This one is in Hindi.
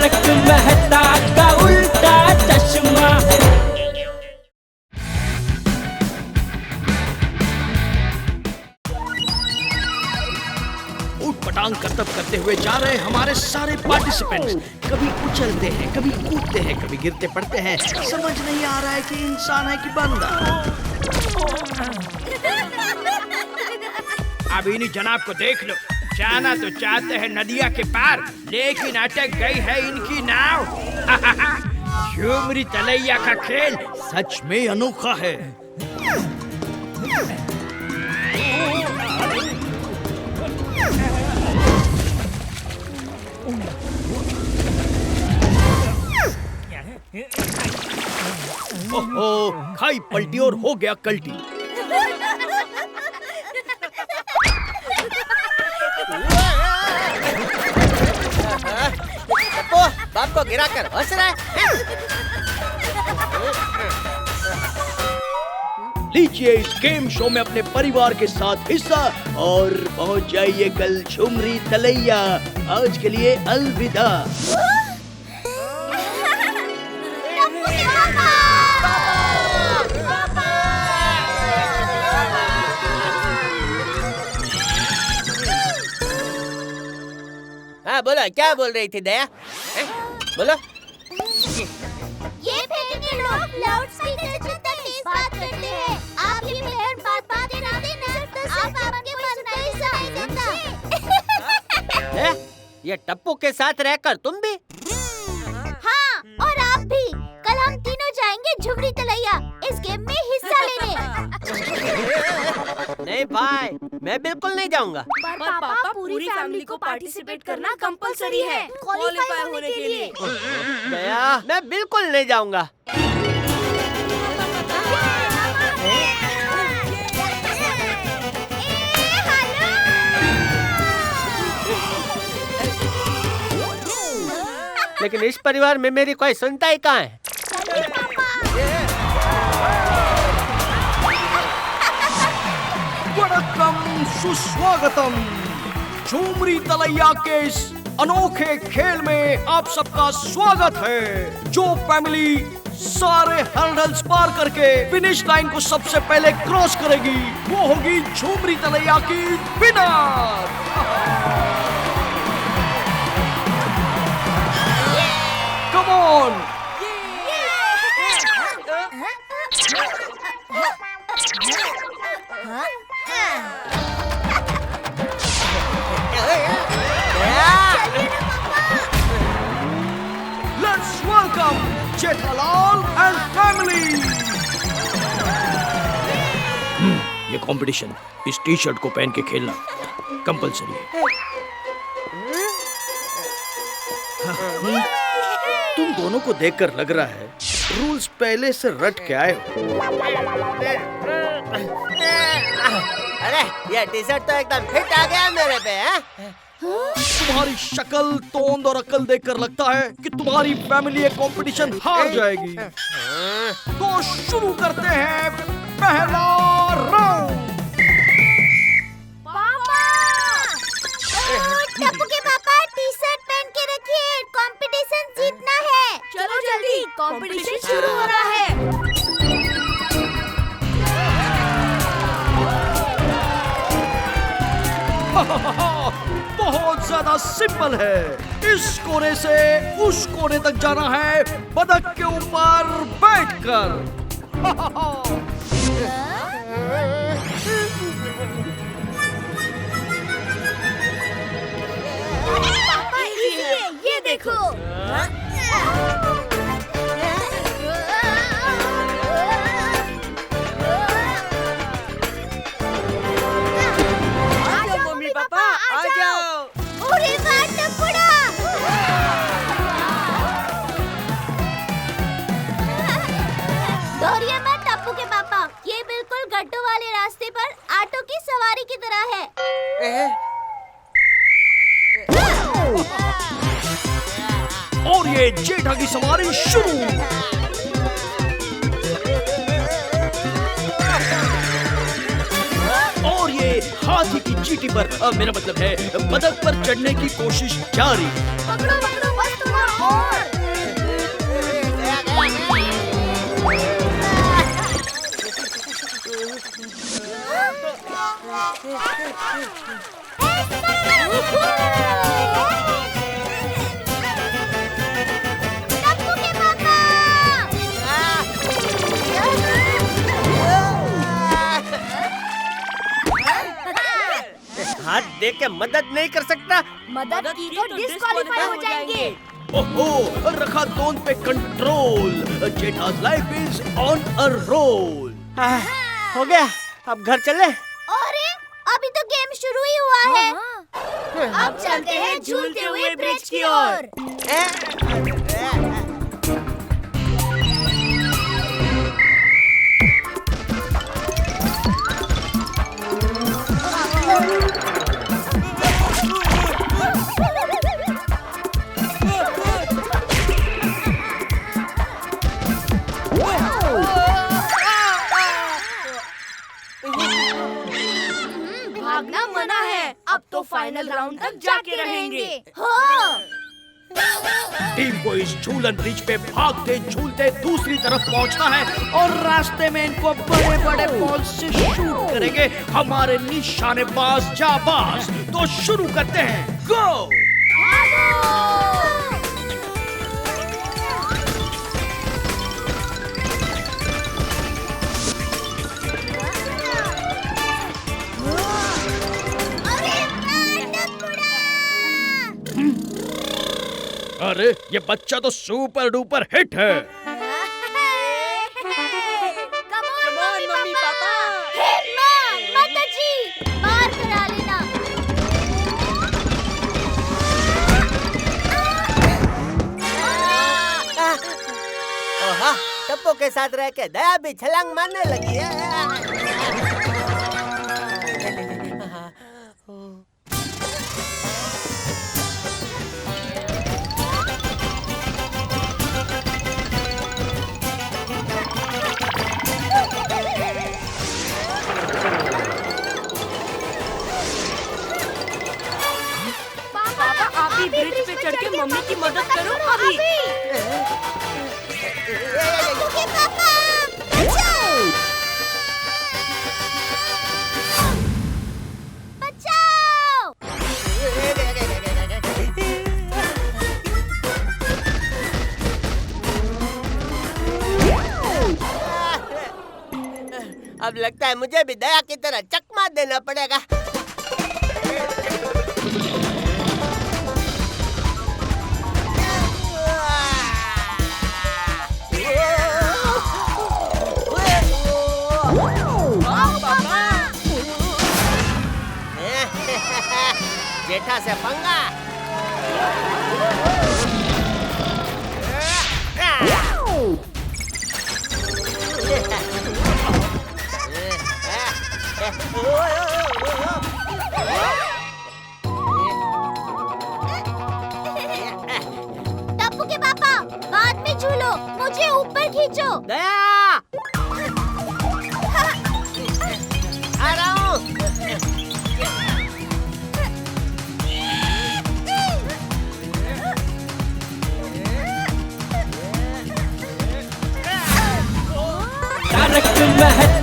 तारक मेहता का उल्टा चश्मा। उठपटांग करतब करते हुए जा रहे हमारे सारे पार्टिसिपेंट्स। कभी उछलते हैं, कभी कूदते हैं, कभी गिरते पड़ते हैं। समझ नहीं आ रहा है कि इंसान है कि बंदा। अब इन्हीं जनाब को देख लो, जाना तो चाहते हैं नदिया के पार, लेकिन अटक गई है इनकी नाव। झुमरी तलैया का खेल सच में अनोखा है। ओहो, खाई पलटी और हो गया कल्टी। बाप को गिरा कर हंस रहा है। लीजिए इस गेम शो में अपने परिवार के साथ हिस्सा और पहुंच जाइए कल झुमरी तलैया। आज के लिए अलविदा। हाँ बोलो, क्या बोल रही थी दया? बोलो। ये फेंकने लोग लाउडस्पीकर से जितना तेज बात करते हैं। आप भी मेहर बात ना देना तो सिर्फ आपके मन का ही सुनाई देता। ये टप्पू के साथ रहकर तुम भी? हाँ, और आप भी। कल हम तीनों जाएंगे झुमरी तलैया इस गेम में हिस्सा लेने। नहीं भाई, मैं बिल्कुल नहीं जाऊंगा। पर पापा पूरी फैमिली को पार्टिसिपेट करना कंपलसरी है क्वालीफाई होने के लिए। दया, मैं बिल्कुल नहीं जाऊंगा। लेकिन इस परिवार में मेरी कोई सुनता ही कहाँ है? वणक्कम, सुस्वागतम। झुमरी तलैया के इस अनोखे खेल में आप सबका स्वागत है। जो फैमिली सारे हर्डल्स पार करके फिनिश लाइन को सबसे पहले क्रॉस करेगी वो होगी झुमरी तलैया की winner. Come on. Let's welcome Jethalal and family. ये कंपटीशन इस टी शर्ट को पहन के खेलना कंपलसरी है। तुम दोनों को देखकर लग रहा है रूल्स पहले से रट के आए हो। अरे ये टी शर्ट तो एकदम फिट आ गया मेरे पे है? तुम्हारी शक्ल, तोंद और अकल देखकर लगता है कि तुम्हारी फैमिली ये कंपटीशन हार जाएगी। तो शुरू करते हैं पहला राउंड। टप्पू के पापा टी शर्ट पहन के रखिए, कंपटीशन जीतना है। चलो जल्दी, कंपटीशन शुरू हो रहा है। बहुत ज्यादा सिंपल है। इस कोने से उस कोने तक जाना है बतख के ऊपर बैठकर। पापा इजी है, ये देखो। मम्मी पापा आ जाओ। अरे वाह टप्पूड़ा। दौड़िए मत टप्पू के पापा, ये बिल्कुल गड्ढों वाले रास्ते पर ऑटो की सवारी की तरह है। और ये जेठा की सवारी शुरू। और ये हाथी की चीटी पर, मेरा मतलब है बतख पर चढ़ने की कोशिश जारी। पकड़ो पकड़ो, बस तुम और लेके मदद नहीं कर सकता? मदद की तो डिस्क्वालीफाई हो जाएंगे। ओहो, रखा टोन पे कंट्रोल। जेठा's life is on a roll. हो गया, अब घर चले। अरे अभी तो गेम शुरू ही हुआ है। अब चलते हैं झूलते हुए ब्रिज की ओर। भागना मना है, अब तो फाइनल राउंड तक जाके रहेंगे। हाँ। टीम को इस झूलन ब्रिज पे भागते झूलते दूसरी तरफ पहुंचना है और रास्ते में इनको बड़े बड़े बॉल से शूट करेंगे हमारे निशानेबाज जाबाज। तो शुरू करते हैं, गो। अरे ये बच्चा तो सुपर डुपर हिट है। Come on, mummy papa. माता जी पार करा लेना। ओहा, टप्पू के साथ रह के दया भी छलांग मारने लगी है। पापा आप भी ब्रिज पे चढ़ के मम्मी की मदद करो अभी। टप्पू के पापा बचाओ। बचाओ। अब लगता है मुझे भी दया की तरह चकमा देना पड़ेगा। जेठा से पंगा। टप्पू के पापा बाद में झूलो, मुझे ऊपर खींचो। दया आ रहा हूँ। तारक मेहता